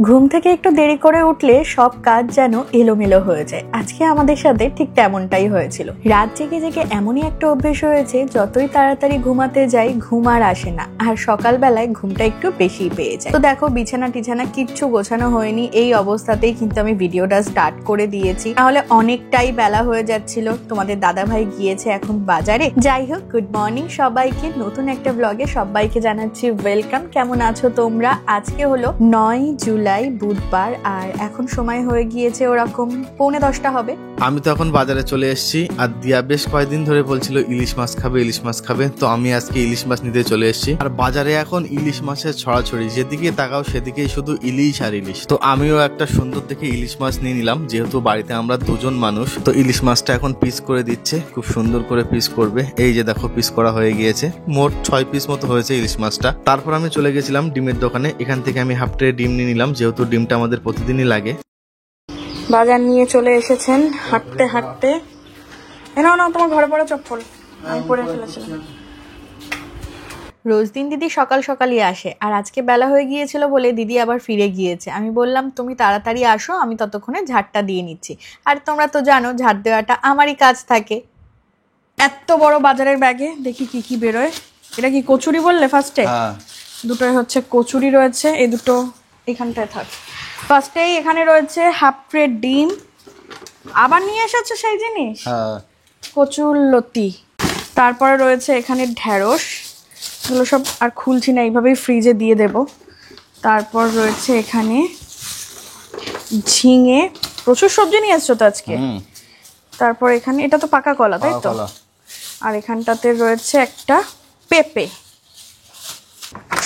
ঘুম থেকে একটু দেরি করে উঠলে সব কাজ যেন এলোমেলো হয়ে যায়। আজকে আমাদের সাথে ঠিক তেমনটাই হয়েছিল। রাত জেগে জেগে এমনই একটা অভ্যেস হয়েছে, যতই তাড়াতাড়ি ঘুমাতে যাই ঘুম আর আসে না, আর সকালবেলায় ঘুমটা একটু বেশি পেয়ে যায়। তো দেখো, বিছানা টিছানা কিচ্ছু গোছানো হয়নি, এই অবস্থাতেই কিন্তু আমি ভিডিওটা স্টার্ট করে দিয়েছি, তাহলে অনেকটাই বেলা হয়ে যাচ্ছিল। তোমাদের দাদা ভাই গিয়েছে এখন বাজারে। যাই হোক, গুড মর্নিং সবাইকে, নতুন একটা ব্লগে সবাইকে জানাচ্ছি ওয়েলকাম। কেমন আছো তোমরা? আজকে হলো 9 জুলাই বুধবার, আর এখন সময় হয়ে গিয়েছে ওরকম 9:45 হবে। আমি তো এখন বাজারে চলে এসেছি, আর দিয়া বেশ কয়েকদিন ধরে বলছিল ইলিশ মাছ খাবে ইলিশ মাছ খাবে, তো আমি আজকে ইলিশ মাছ নিতে চলে এসেছি। আর বাজারে এখন ইলিশ মাছের ছড়াছড়ি, যেদিকে তাকাও সেদিকেই শুধু ইলিশ আর ইলিশ। তো আমিও একটা সুন্দর দেখে ইলিশ মাছ নিয়ে নিলাম, যেহেতু বাড়িতে আমরা দুজন মানুষ। তো ইলিশ মাছটা এখন পিস করে দিচ্ছে, খুব সুন্দর করে পিস করবে। এই যে দেখো, পিস করা হয়ে গিয়েছে, মোট 6 পিস মতো হয়েছে ইলিশ মাছটা। তারপর আমি চলে গেছিলাম ডিমের দোকানে, এখান থেকে আমি হাফ ট্রে ডিম নিয়ে নিলাম, যেহেতু ডিমটা আমাদের প্রতিদিনই লাগে। বাজার নিয়ে চলে এসেছেন হাঁটতে হাঁটতে। এনাও না, তোমার ঘরে পড়া চপ্পল আমি পরে ফেলেছিলাম। রোজ দিন দিদি সকাল সকালই আসে, আর আজকে বেলা হয়ে গিয়েছিল বলে দিদি আবার ফিরে গিয়েছে। আমি বললাম তুমি তাড়াতাড়ি আসো, আমি ততক্ষণে ঝাড়টা দিয়ে নিচ্ছি। আর তোমরা তো জানো ঝাড় দেওয়াটা আমারই কাজ থাকে। এত বড় বাজারের ব্যাগে দেখি কি কি বেরোয়। এটা কি কচুরি বললে ফার্স্টে? দুটোই হচ্ছে কচুরি রয়েছে, এই দুটো এখানটায় থাক। ফার্স্টেই এখানে রয়েছে হাফ ট্রে ডিম। আবার নিয়ে এসেছো সেই জিনিস, কচুর লতি। তারপরে রয়েছে এখানে ঢ্যাঁড়স, এগুলো সব আর খুলছি না, এইভাবেই ফ্রিজে দিয়ে দেব। তারপর রয়েছে এখানে ঝিঙে, প্রচুর সবজি নিয়ে এসছো তো আজকে। তারপর এখানে এটা তো পাকা কলা, তাই তো? আর এখানটাতে রয়েছে একটা পেঁপে।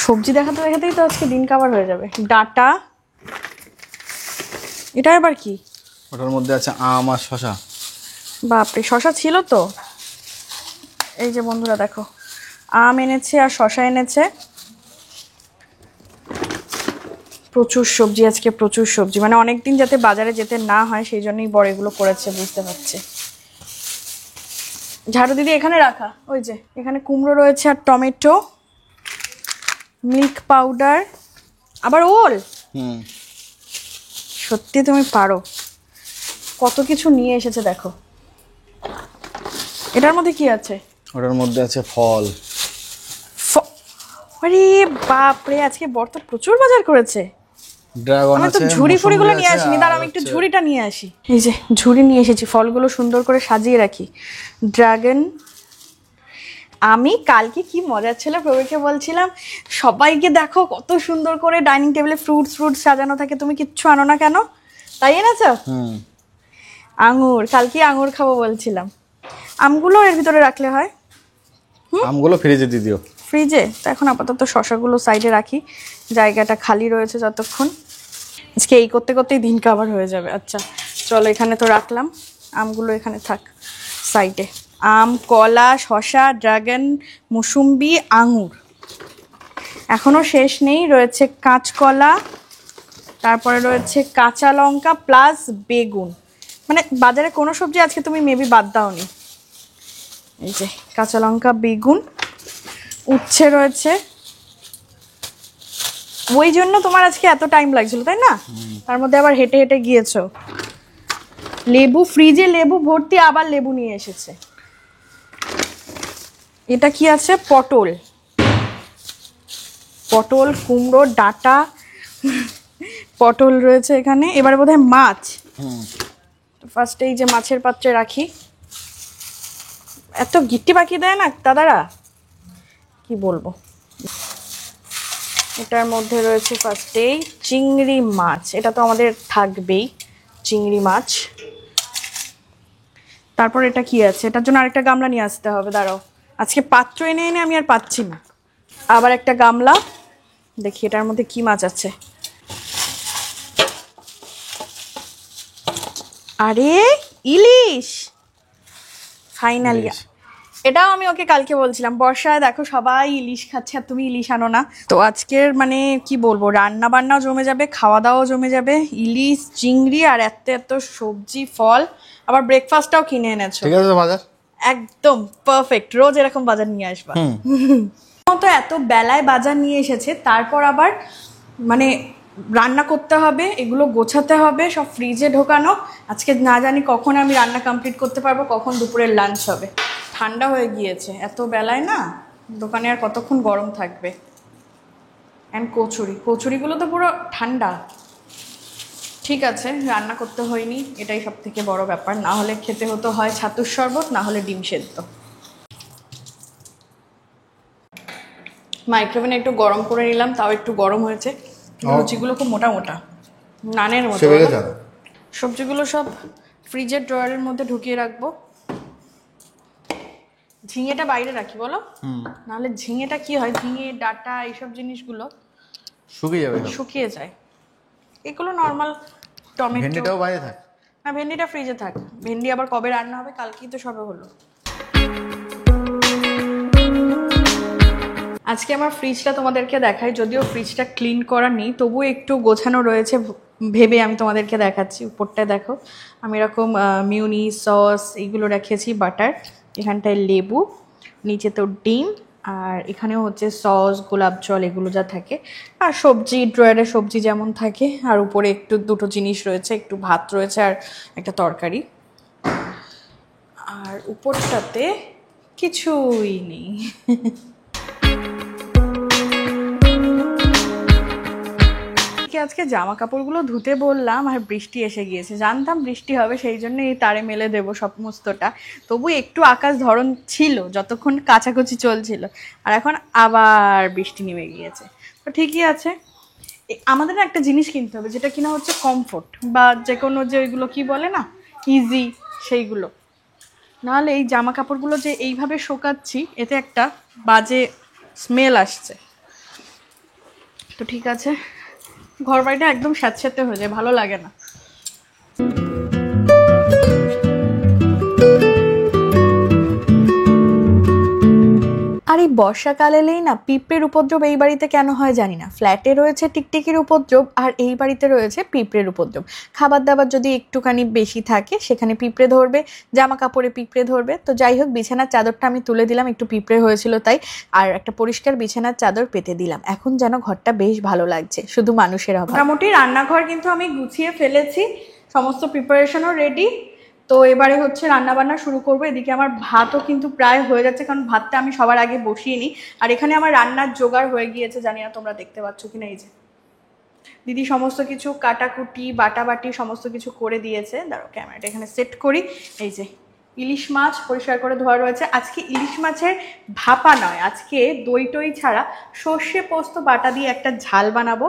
সবজি দেখাতে দেখাতেই তো আজকে দিন কাবার হয়ে যাবে। ডাটা, এটা আবার কি? ওটার মধ্যে আছে আম আর শশা। বাপরে, শশা ছিল তো। এই যে বন্ধুরা দেখো, আম এনেছে আর শশা এনেছে। প্রচুর সবজি আজকে, প্রচুর সবজি। মানে অনেকদিন যাতে বাজারে যেতে না হয় সেই জন্যই বড় এগুলো করেছে, বুঝতে পারছে। ঝাড়ু দিদি এখানে রাখা, ওই যে এখানে কুমড়ো রয়েছে আর টমেটো, মিল্ক পাউডার, আবার ওল। সত্যি তুমি পারো, কত কিছু নিয়ে এসেছে দেখো। এটার মধ্যে কি আছে? ওটার মধ্যে আছে ফল। আরে বাপরে, আজকে বর তো প্রচুর বাজার করেছে। ড্রাগন আমি তো আছে, ঝুড়ি ফুড়িগুলো নিয়ে আসিনি, দাঁড়া আমি একটু ঝুড়িটা নিয়ে আসি। এই যে ঝুড়ি নিয়ে এসেছি, ফলগুলো সুন্দর করে সাজিয়ে রাখি। ড্রাগন। আমি কালকে কি মজা ছিল, প্রবীরকে বলছিলাম সবাইকে দেখো কত সুন্দর করে ডাইনিং টেবিলে ফ্রুটস সাজানো থাকে, তুমি কিচ্ছু আনো না কেন? তাই এনেছো? আঙুর, কালকে আঙুর খাবো বলছিলাম। আমগুলো এর ভিতরে রাখলে হয়। আমগুলো ফ্রিজে দিয়ে দিও। ফ্রিজে তো এখন আপাতত শশাগুলো সাইডে রাখি, জায়গাটা খালি রয়েছে যতক্ষণ। আজকে এই করতে করতেই দিন কাবার হয়ে যাবে। আচ্ছা চলো, এখানে তো রাখলাম, আমগুলো এখানে থাক সাইডে। আম, কলা, শশা, ড্রাগন, মুসুম্বি, আঙুর। এখনো শেষ নেই, রয়েছে কাঁচকলা, তারপরে রয়েছে কাঁচা লঙ্কা প্লাস বেগুন। মানে বাজারে কোনো সবজি আজকে তুমি মেবি বাদ দাওনি। এই যে কাঁচা লঙ্কা, বেগুন, উচ্ছে রয়েছে। ওই জন্য তোমার আজকে এত টাইম লাগছিল, তাই না? তার মধ্যে আবার হেঁটে হেঁটে গিয়েছো। লেবু, ফ্রিজে লেবু ভর্তি, আবার লেবু নিয়ে এসেছে। এটা কি আছে? পটল, পটল, কুমড়ো, ডাটা, পটল রয়েছে এখানে। এবারে বোধহয় মাছ। ফার্স্টে এই যে মাছের পাত্রে রাখি। এত গিট্টি বাকি দেয় না দাদারা, কি বলবো। এটার মধ্যে রয়েছে ফার্স্টেই চিংড়ি মাছ, এটা তো আমাদের থাকবেই, চিংড়ি মাছ। তারপর এটা কি আছে? এটার জন্য আরেকটা গামলা নিয়ে আসতে হবে, দাঁড়াও। আজকে পাত্র এনে এনে আমি আর পাচ্ছি না। আবার একটা গামলা, দেখি এটার মধ্যে কি মাছ আছে। আরে ইলিশ, ফাইনালি। এটাও আমি ওকে কালকে বলছিলাম, বর্ষায় দেখো সবাই ইলিশ খাচ্ছে আর তুমি ইলিশ আনো না। তো আজকের মানে কি বলবো, রান্না বান্নাও জমে যাবে, খাওয়া দাওয়াও জমে যাবে। ইলিশ, চিংড়ি আর এত এত সবজি, ফল, আবার ব্রেকফাস্টটাও কিনে এনেছো। ঠিক আছে বাজার একদম পারফেক্ট, রোজ এরকম বাজার নিয়ে আসবা। তো এত বেলায় বাজার নিয়ে এসেছে, তারপর আবার মানে রান্না করতে হবে, এগুলো গোছাতে হবে, সব ফ্রিজে ঢোকানো। আজকে না জানি কখন আমি রান্না কমপ্লিট করতে পারবো, কখন দুপুরের লাঞ্চ হবে। ঠান্ডা হয়ে গিয়েছে এত বেলায় না, দোকানে আর কতক্ষণ গরম থাকবে। অ্যান্ড কচুরিগুলো তো পুরো ঠান্ডা। ঠিক আছে, রান্না করতে হয়নি, এটাই সব থেকে বড় ব্যাপার। না হলে খেতে হতো হয় ছাতুর শরবত, না হলে ডিম সেদ্ধ। মাইক্রোওভেনে একটু গরম করে নিলাম, তাও একটু গরম হয়েছে। লুচিগুলো খুব মোটা মোটা, নানের মতো। সবজিগুলো সব ফ্রিজের ড্রয়ারের মধ্যে ঢুকিয়ে রাখবো। ঝিঙেটা বাইরে রাখি বলো, নাহলে ঝিঙেটা কি হয়, ঝিঙে ডাটা এইসব জিনিসগুলো শুকিয়ে যায়। এগুলো নর্মাল টমেটো। ভেন্ডিটাও বাইরে থাক না, ভেন্ডিটা ফ্রিজে থাক। ভেন্ডি আবার কবে রান্না হবে, কালকেই তো সবে হলো। আজকে আমার ফ্রিজটা তোমাদেরকে দেখাই, যদিও ফ্রিজটা ক্লিন করা নেই, তবুও একটু গোছানো রয়েছে ভেবে আমি তোমাদেরকে দেখাচ্ছি। উপরটায় দেখো আমি এরকম মিউনি সস এইগুলো রেখেছি, বাটার, এখানটায় লেবু, নিচে তো ডিম, আর এখানেও হচ্ছে সস, গোলাপ জল, এগুলো যা থাকে, আর সবজি ড্রয়ারে সবজি যেমন থাকে, আর উপরে একটু দুটো জিনিস রয়েছে, একটু ভাত রয়েছে আর একটা তরকারি। আর উপরটাতে কিছুই নেই। আজকে জামা কাপড়গুলো ধুতে বললাম আর বৃষ্টি এসে গিয়েছে। জানতাম বৃষ্টি হবে, সেই জন্য এই তারে মেলে দেবো সমস্তটা। তবু একটু আকাশ ধরন ছিল যতক্ষণ কাচাকুচি চলছিল, আর এখন আবার বৃষ্টি নেমে গিয়েছে। তো ঠিকই আছে, আমাদের একটা জিনিস কিনতে হবে যেটা কিনা হচ্ছে কমফোর্ট, বা যে কোনো যে ওইগুলো কি বলে না, ইজি, সেইগুলো। নাহলে এই জামা কাপড়গুলো যে এইভাবে শোকাচ্ছি, এতে একটা বাজে স্মেল আসছে। তো ঠিক আছে, ঘর বাড়িটা একদম স্যাঁতস্যাঁতে হয়ে যায়, ভালো লাগে না। আর এই বর্ষাকাল এলেই না পিঁপড়ের উপদ্রব এই বাড়িতে কেন হয় জানি না। ফ্ল্যাটে রয়েছে টিকটিকির উপদ্রব, আর এই বাড়িতে রয়েছে পিঁপড়ের উপদ্রব। খাবার দাবার যদি একটুখানি বেশি থাকে সেখানে পিঁপড়ে ধরবে, জামা কাপড়ে পিঁপড়ে ধরবে। তো যাই হোক, বিছানার চাদরটা আমি তুলে দিলাম, একটু পিঁপড়ে হয়েছিল তাই, আর একটা পরিষ্কার বিছানার চাদর পেতে দিলাম। এখন যেন ঘরটা বেশ ভালো লাগছে, শুধু মানুষের অভাব। মোটামুটি রান্নাঘর কিন্তু আমি গুছিয়ে ফেলেছি, সমস্ত প্রিপারেশনও রেডি। তো এবারে হচ্ছে রান্নাবান্না শুরু করবো। এদিকে আমার ভাতও কিন্তু প্রায় হয়ে যাচ্ছে, কারণ ভাতটা আমি সবার আগে বসিয়ে নিই। আর এখানে আমার রান্নার জোগাড় হয়ে গিয়েছে, জানি না তোমরা দেখতে পাচ্ছ কিনা। এই যে দিদি সমস্ত কিছু কাটাকুটি বাটাবাটি সমস্ত কিছু করে দিয়েছে। দাঁড়াও ক্যামেরাটা এখানে সেট করি। এই যে ইলিশ মাছ পরিষ্কার করে ধোয়া রয়েছে। আজকে ইলিশ মাছের ভাপা নয়, আজকে দই টই ছাড়া সর্ষে পোস্ত বাটা দিয়ে একটা ঝাল বানাবো।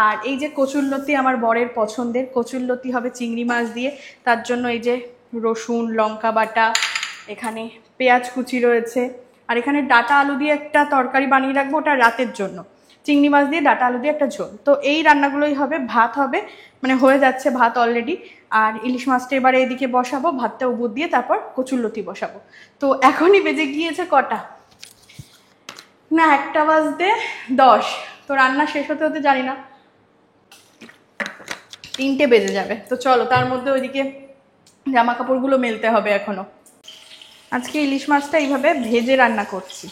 আর এই যে কচুরলতি, আমার বরের পছন্দের কচুরলতি হবে চিংড়ি মাছ দিয়ে। তার জন্য এই যে রসুন লঙ্কা বাটা, এখানে পেঁয়াজ কুচি রয়েছে, আর এখানে ডাটা আলু দিয়ে একটা তরকারি বানিয়ে রাখবো, ওটা রাতের জন্য। চিংড়ি মাছ দিয়ে ডাটা আলু দিয়ে একটা ঝোল। তো এই রান্নাগুলোই হবে। ভাত হবে, মানে হয়ে যাচ্ছে ভাত অলরেডি। আর ইলিশ মাছটা এবারে এদিকে বসাবো, ভাতটা উপর দিয়ে তারপর কচুরলতি বসাবো। তো এখনই বেজে গিয়েছে কটা, না 1:10। তো রান্না শেষ হতে হতে জানি না 3টে বেজে যাবে। তো চলো, তার মধ্যে ওইদিকে জামা কাপড়গুলো মেলতে হবে এখনো। আজকে ইলিশ মাছটা এইভাবে ভেজে রান্না করছি।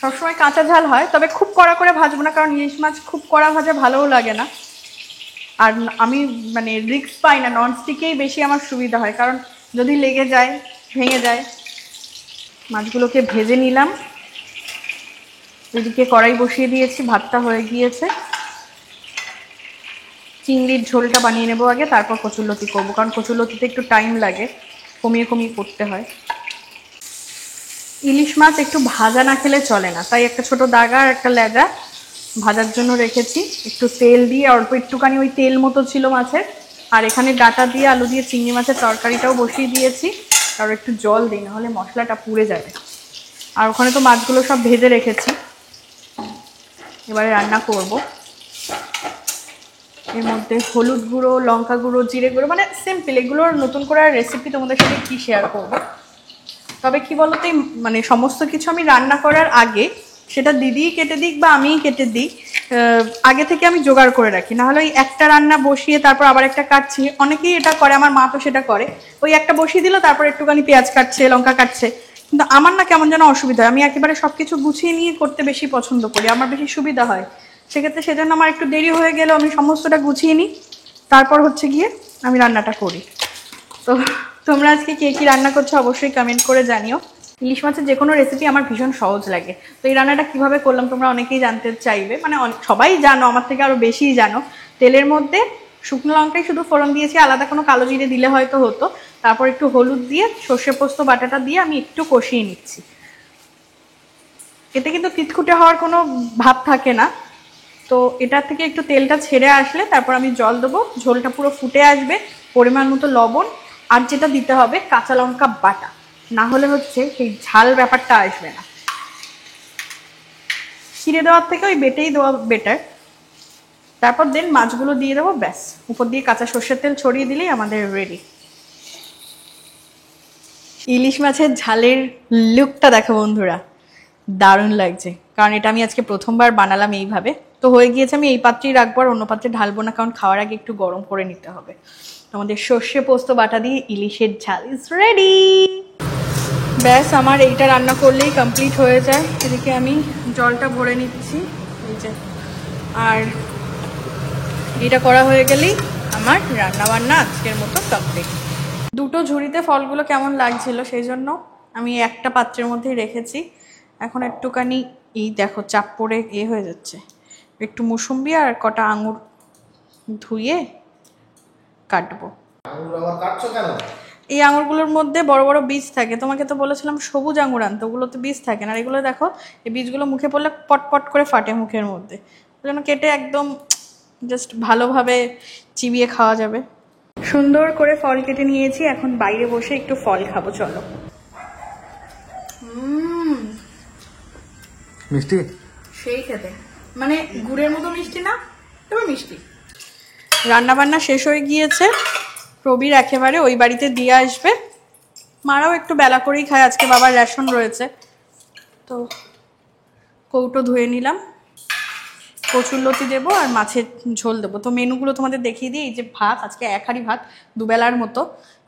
সবসময় কাঁচা ঝাল হয়, তবে খুব কড়া করে ভাজবো না, কারণ ইলিশ মাছ খুব কড়া ভাজা ভালোও লাগে না। আর আমি মানে রিস্ক পাই না, ননস্টিকেই বেশি আমার সুবিধা হয়, কারণ যদি লেগে যায় ভেঙে যায়। মাছগুলোকে ভেজে নিলাম, এদিকে কড়াই বসিয়ে দিয়েছি, ভাতটা হয়ে গিয়েছে। চিংড়ির ঝোলটা বানিয়ে নেবো আগে, তারপর কচুরলতি করবো, কারণ কচুরলতিতে একটু টাইম লাগে, কমিয়ে কমিয়ে করতে হয়। ইলিশ মাছ একটু ভাজা না খেলে চলে না, তাই একটা ছোট দাগা আর একটা লেজা ভাজার জন্য রেখেছি। একটু তেল দিয়ে, অল্প একটুখানি ওই তেল মতো ছিল মাছের। আর এখানে ডাটা দিয়ে আলু দিয়ে চিংড়ি মাছের তরকারিটাও বসিয়ে দিয়েছি। আর একটু জল দিই, নাহলে মশলাটা পুড়ে যাবে। আর ওখানে তো মাছগুলো সব ভেজে রেখেছি, এবারে রান্না করব। এর মধ্যে হলুদ গুঁড়ো, লঙ্কা গুঁড়ো, জিরে গুঁড়ো, মানে সিম্পল। এগুলোর নতুন করে আর রেসিপি তোমাদের সাথে কি শেয়ার করবো। তবে কি বলতো, মানে সমস্ত কিছু আমি রান্না করার আগে সেটা দিদিই কেটে দিক বা আমিই কেটে দিই, আগে থেকে আমি জোগাড় করে রাখি। নাহলে ওই একটা রান্না বসিয়ে তারপর আবার একটা কাটছি, অনেকেই এটা করে, আমার মা তো সেটা করে। ওই একটা বসিয়ে দিল, তারপর একটুখানি পেঁয়াজ কাটছে, লঙ্কা কাটছে। কিন্তু আমার না কেমন যেন অসুবিধা হয়, আমি একেবারে সব কিছু গুছিয়ে নিয়ে করতে বেশি পছন্দ করি, আমার বেশি সুবিধা হয়। সেক্ষেত্রে সেজন্য আমার একটু দেরি হয়ে গেল, আমি সমস্তটা গুছিয়ে নিই, তারপর হচ্ছে গিয়ে আমি রান্নাটা করি। তো তোমরা আজকে কে কী রান্না করছো অবশ্যই কমেন্ট করে জানিও। ইলিশ মাছের যে কোনো রেসিপি আমার ভীষণ সহজ লাগে। তো এই রান্নাটা কীভাবে করলাম তোমরা অনেকেই জানতে চাইবে, মানে সবাই জানো, আমার থেকে আরও বেশিই জানো। তেলের মধ্যে শুকনো লঙ্কাই শুধু ফোড়ন দিয়েছি, আলাদা কোনো কালো জিরে দিলে হয়তো হতো। তারপর একটু হলুদ দিয়ে সর্ষে পোস্ত বাটাটা দিয়ে আমি একটু কষিয়ে নিচ্ছি। এতে কিন্তু তিতকুটে হওয়ার কোনো ভাব থাকে না। তো এটা থেকে একটু তেলটা ছেড়ে আসলে তারপর আমি জল দেবো, ঝোলটা পুরো ফুটে আসবে, পরিমাণ মতো লবণ, আর যেটা দিতে হবে কাঁচা লঙ্কা বাটা, না হলে হচ্ছে সেই ঝাল ব্যাপারটা আসবে না। ছিঁড়ে দেওয়ার থেকে ওই বেটেই দেওয়া বেটার। তারপর দেন মাছগুলো দিয়ে দেবো, ব্যাস উপর দিয়ে কাঁচা সর্ষের তেল ছড়িয়ে দিলেই আমাদের রেডি। ইলিশ মাছের ঝালের লুকটা দেখো বন্ধুরা, দারুণ লাগছে, কারণ এটা আমি আজকে প্রথমবার বানালাম এইভাবে। তো হয়ে গিয়েছে, আমি এই পাত্রেই রাখবো আর অন্য পাত্রে ঢালবো না, কারণ খাওয়ার আগে একটু গরম করে নিতে হবে। আমাদের সর্ষে পোস্ত বাটা দিয়ে ইলিশের ঝাল ইজ রেডি। ব্যাস আমার এইটা রান্না করলেই কমপ্লিট হয়ে যায়। এদিকে আমি জলটা ভরে নিচ্ছি, এই যে, আর এটা করা হয়ে গেলেই আমার রান্না বান্না আজকের মতো কমপ্লিট। দুটো ঝুড়িতে ফলগুলো কেমন লাগছিল সেই জন্য আমি একটা পাত্রের মধ্যেই রেখেছি। এখন একটুখানি এই দেখো চাপ পড়ে হয়ে যাচ্ছে, একটু মুসুম্বি আর কটা আঙুর ধুয়ে কাটবো। এই আঙুরগুলোর মধ্যে বড় বড় বীজ থাকে, তোমাকে তো বলেছিলাম সবুজ আঙুর আনতে, ওগুলোতে বীজ থাকে না। আর এগুলো দেখো, এই বীজগুলো মুখে পড়লে পটপট করে ফাটে মুখের মধ্যে, ওই জন্য কেটে একদম জাস্ট ভালোভাবে চিবিয়ে খাওয়া যাবে। সুন্দর করে ফল কেটে নিয়েছি, এখন বাইরে বসে একটু ফল খাবো, চলো। মিষ্টি সেই খেতে, মানে গুড়ের মতো মিষ্টি না, তবে মিষ্টি। রান্না বান্না শেষ হয়ে গিয়েছে, প্রবীর একেবারে ওই বাড়িতে দিয়ে আসবে। মারাও একটু বেলা করেই খায়, আজকে বাবার রেশন রয়েছে। তো কৌটো ধুয়ে নিলাম, কচুরলতি দেবো আর মাছের ঝোল দেবো। তো মেনুগুলো তোমাদের দেখিয়ে দিই। এই যে ভাত, আজকে এক হাঁড়ি ভাত, দুবেলার মতো।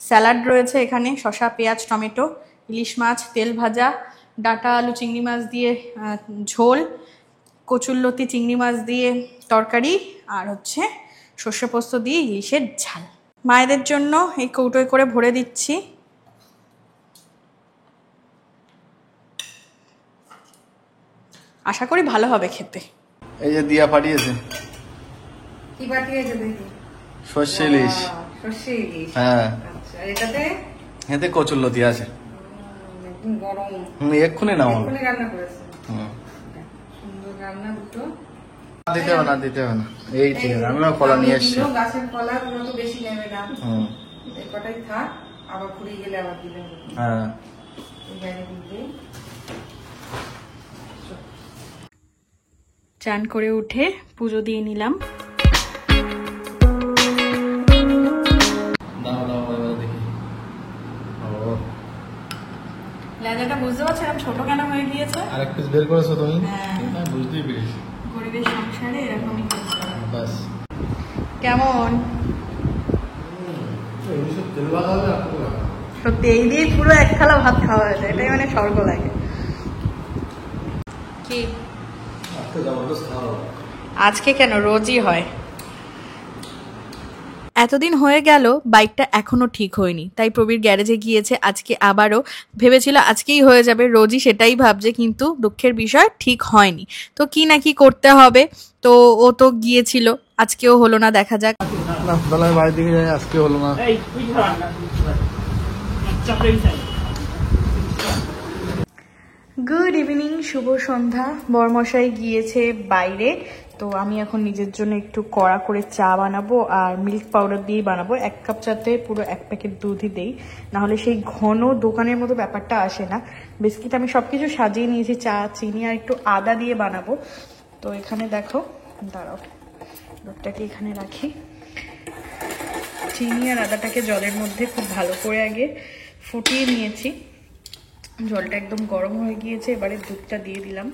স্যালাড রয়েছে এখানে, শসা, পেঁয়াজ, টমেটো, ইলিশ মাছ, তেল ভাজা, ডাঁটা আলু চিংড়ি মাছ দিয়ে ঝোল, কচুরলতি চিংড়ি মাছ দিয়ে তরকারি, আর হচ্ছে সর্ষে পোস্ত দিয়ে ইলিশের ঝাল। মায়েদের জন্য এই কৌটোয় করে ভরে দিচ্ছি। আশা করি ভালো হবে খেতে। এই যে দিয়া পাঠিয়েছে, কি পাঠিয়েছে দেখি? সর্ষে ইলিশ। সর্ষে ইলিশ, হ্যাঁ। আচ্ছা, এটাতে এতে কচুরলতি আছে। গরম এক্ষুনি নাও, রান্না করেছে, সুন্দর রান্না। দুটো দিতে হবে না, দিতে হবে না, এই ঠিক আছে। আমিও কলা নিয়ে এসছি, গাছের কলা, গুলো তো বেশি নেবে না, এই কটাই থাক, আবার ফুরিয়ে গেলে আবার দিলে। হ্যাঁ। চান করে উঠে পুজো দিয়ে নিলাম। লেজাটা বুঝতে পারছি না ছোট কেন হয়ে গিয়েছে। আরেক পিস বের করেছো তুমি? হ্যাঁ, বুঝতেই পেরেছি। গরিবের সংসারে এরকমই বাস। কেমন সত্যি, এই দিয়ে পুরো এক থালা ভাত খাওয়া হয়েছে, এটাই মানে স্বর্গ লাগে। কি আজকে কেন, রোজই হয়। এতদিন হয়ে গেল বাইকটা এখনো ঠিক হয়নি, তাই প্রবীর গ্যারেজে গিয়েছে আজকে আবারও। ভেবেছিল আজকেই হয়ে যাবে, রোজই সেটাই ভাবছে, কিন্তু দুঃখের বিষয় ঠিক হয়নি। তো কি না কি করতে হবে, তো ও তো গিয়েছিল, আজকেও হলো না, দেখা যাক। না বেলায় বাড়ির দিকে যাই, আজকে হলো না। গুড ইভিনিং, শুভ সন্ধ্যা। বরমশাই গিয়েছে বাইরে, তো আমি এখন নিজের জন্য একটু কড়া করে চা বানাবো, আর মিল্ক পাউডার দিয়েই বানাবো। 1 কাপ চাতে পুরো 1 প্যাকেট দুধই দেই, নাহলে সেই ঘন দোকানের মতো ব্যাপারটা আসে না। বিস্কিট আমি সব কিছু সাজিয়ে নিয়েছি, চা, চিনি আর একটু আদা দিয়ে বানাবো। তো এখানে দেখো, দাঁড়াও দুধটাকে এখানে রাখি। চিনি আর আদাটাকে জলের মধ্যে খুব ভালো করে আগে ফুটিয়ে নিয়েছি, জলটা একদম গরম হয়ে গিয়েছে। এবারে দুধটা দিয়ে দিলাম।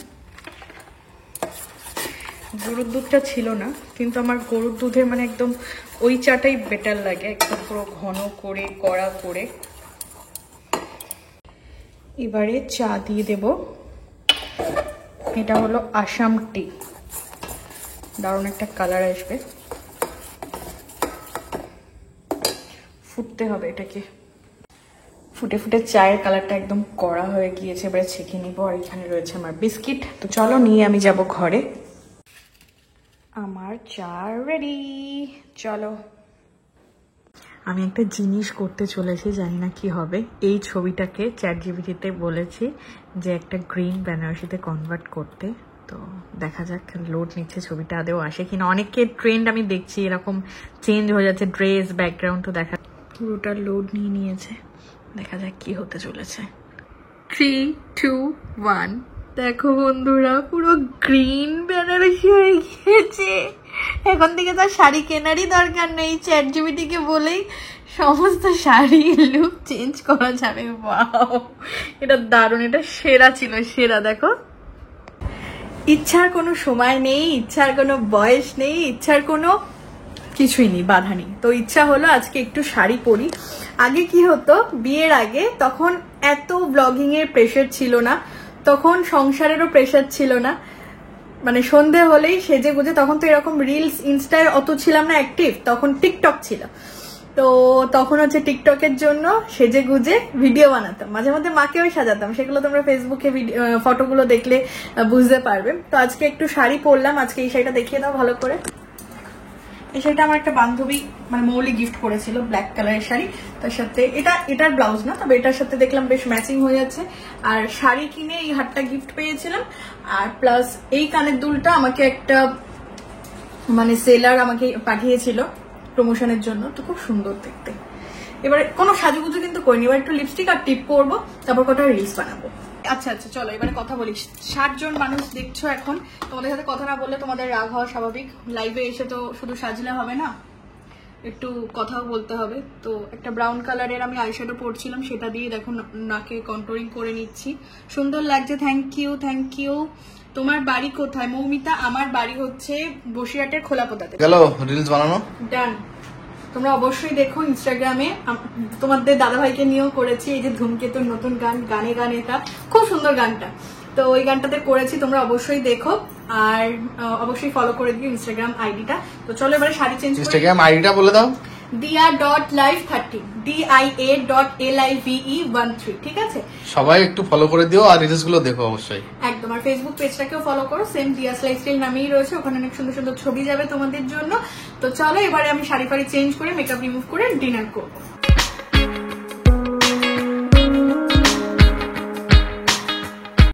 গরুর দুধটা ছিল না, কিন্তু আমার গরুর দুধের মানে একদম ওই চাটাই বেটার লাগে, একদম পুরো ঘন করে কড়া করে। এবারে চা দিয়ে দেব, এটা হলো আসাম টি। দারুণ একটা কালার আসবে। ফুটতে হবে এটাকে, ফুটে ফুটে চায়ের কালারটা একদম কড়া হয়ে গিয়েছে। এবারে ছেঁকে নিবো। আর এখানে রয়েছে আমার বিস্কিট। তো চলো নিয়ে আমি যাব ঘরে। আমার চা রেডি, চলো। আমি একটা জিনিস করতে চলেছি, জানি না কি হবে। এই ছবিটাকে চ্যাটজিপিটিতে বলেছি যে একটা গ্রিন বেনারসিতে কনভার্ট করতে। তো দেখা যাক, লোড নিচ্ছে ছবিটা আদেও আসে কিনা। অনেকে ট্রেন্ড আমি দেখছি এরকম চেঞ্জ হয়ে যাচ্ছে, ড্রেস ব্যাকগ্রাউন্ড। তো দেখা, পুরোটা লোড নিয়ে নিয়েছে, দেখা যাক কি হতে চলেছে। 3, 2, 1। দেখো বন্ধুরা, পুরো গ্রিন বেনারসি হয়ে গিয়েছে। এখন থেকে তার শাড়ি কেনারই দরকার নেই, চ্যাটজিপিটিকে বলেই সমস্ত শাড়ি লুক চেঞ্জ করা যাবে। ওয়াও, এটা দারুণ, এটা সেরা ছিল, সেরা। দেখো, ইচ্ছার কোনো সময় নেই, ইচ্ছার কোনো বয়স নেই, ইচ্ছার কোনো কিছুই নেই, বাধা নেই। তো ইচ্ছা হলো আজকে একটু শাড়ি পরি। আগে কি হতো, বিয়ের আগে তখন এত ব্লগিং এর প্রেশার ছিল না, তখন সংসারেরও প্রেশার ছিল না। মানে সন্ধে হলেই সেজে গুজে, তখন তো এরকম রিলস ইনস্টায় অত ছিলাম না অ্যাক্টিভ, তখন টিকটক ছিল। তো তখন হচ্ছে টিকটকের জন্য সেজে গুজে ভিডিও বানাতাম, মাঝে মধ্যে মাকেও সাজাতাম। সেগুলো তোমরা ফেসবুকে ফটোগুলো দেখলে বুঝতে পারবে। তো আজকে একটু শাড়ি পরলাম। আজকে এই শাড়িটা দেখিয়ে দাও ভালো করে। এই শাড়িটা আমার একটা বান্ধবী মানে মৌলি গিফট করেছিল, ব্ল্যাক কালারের শাড়ি। তার সাথে এটার ব্লাউজ না, তবে এটার সাথে দেখলাম বেশ ম্যাচিং হয়ে যাচ্ছে। আর শাড়ি কিনে এই হারটা গিফট পেয়েছিলাম। আর প্লাস এই কানের দুলটা আমাকে একটা মানে সেলার আমাকে পাঠিয়েছিল প্রমোশনের জন্য। তো খুব সুন্দর দেখতে। এবারে কোনো সাজুগুজু কিন্তু করিনি, এবার একটু লিপস্টিক আর টিপ করবো, তারপর কটা রিলস বানাবো। আচ্ছা আচ্ছা, চলো এবারে কথা বলি। 60 জন মানুষ দেখছো এখন, তোমাদের সাথে কথা না বললে তোমাদের রাগ হওয়া স্বাভাবিক। লাইভে এসে তো শুধু সাজলে হবে না, একটু কথাও বলতে হবে। তো একটা ব্রাউন কালারের আমি আইশ্যাডো পরছিলাম, সেটা দিয়ে দেখো নাকে কন্ট্রোলিং করে নিচ্ছি। সুন্দর লাগছে, থ্যাংক ইউ থ্যাংক ইউ। তোমার বাড়ি কোথায় মৌমিতা? আমার বাড়ি হচ্ছে বসিরহাটের খোলাপোতাতে। গেল রিলস বানানো ডান। তোমরা অবশ্যই দেখো ইনস্টাগ্রামে, তোমাদের দাদাভাইকে নিয়েও করেছি। এই যে ধূমকেতুর নতুন গান, গানে গানে, এটা খুব সুন্দর গানটা। তো ওই গানটাতে করেছি, তোমরা অবশ্যই দেখো। আর অবশ্যই ফলো করে দিও ইনস্টাগ্রাম আইডিটা। তো চলো এবারে শাড়ি চেঞ্জ করি। ইনস্টাগ্রাম আইডিটা বলে দাও। dia.live30, dia.live13, ঠিক আছে? সবাই একটু ফলো করে দিও আর রিলস গুলো দেখো অবশ্যই একদম। আর ফেসবুক পেজটাকেও ফলো করো, সেম দিয়াস লাইফস্টাইল নামেই রয়েছে। ওখানে অনেক সুন্দর সুন্দর ছবি যাবে তোমাদের জন্য। তো চলো এবারে আমি শাড়ি ফাড়ি চেঞ্জ করে মেকআপ রিমুভ করে ডিনার করবো।